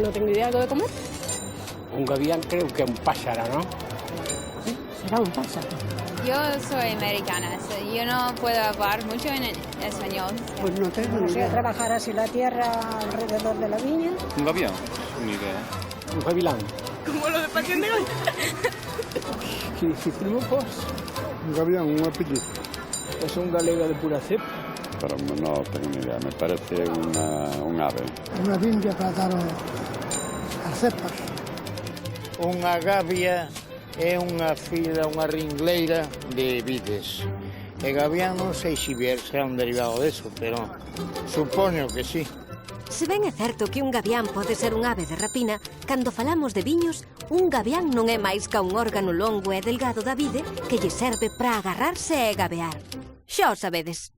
No tengo idea de comer. Un gavián creo que es un pájaro, ¿no? Sí, será un pájaro. Yo soy americana, yo no puedo hablar mucho en español. Pues no tengo ni idea. Trabajar así la tierra alrededor de la viña. Un gavián, ni idea. Un gavilán. Como lo de Pasión de Gavilanes. Qué difícil, ¿no? Pues Un gavián, un apellido. es un galega de pura cepa. Pero no tengo ni idea, me parece un ave. Unha vindia para dar as cepas. Unha gavia é unha fila, unha ringleira de vides. E gavián non sei se será un derivado deso, pero supoño que sí. Se ben é certo que un gavián pode ser un ave de rapina, cando falamos de viños, un gavián non é máis ca un órgano longo e delgado da vide que lle serve para agarrarse e gabear. Xa o sabedes.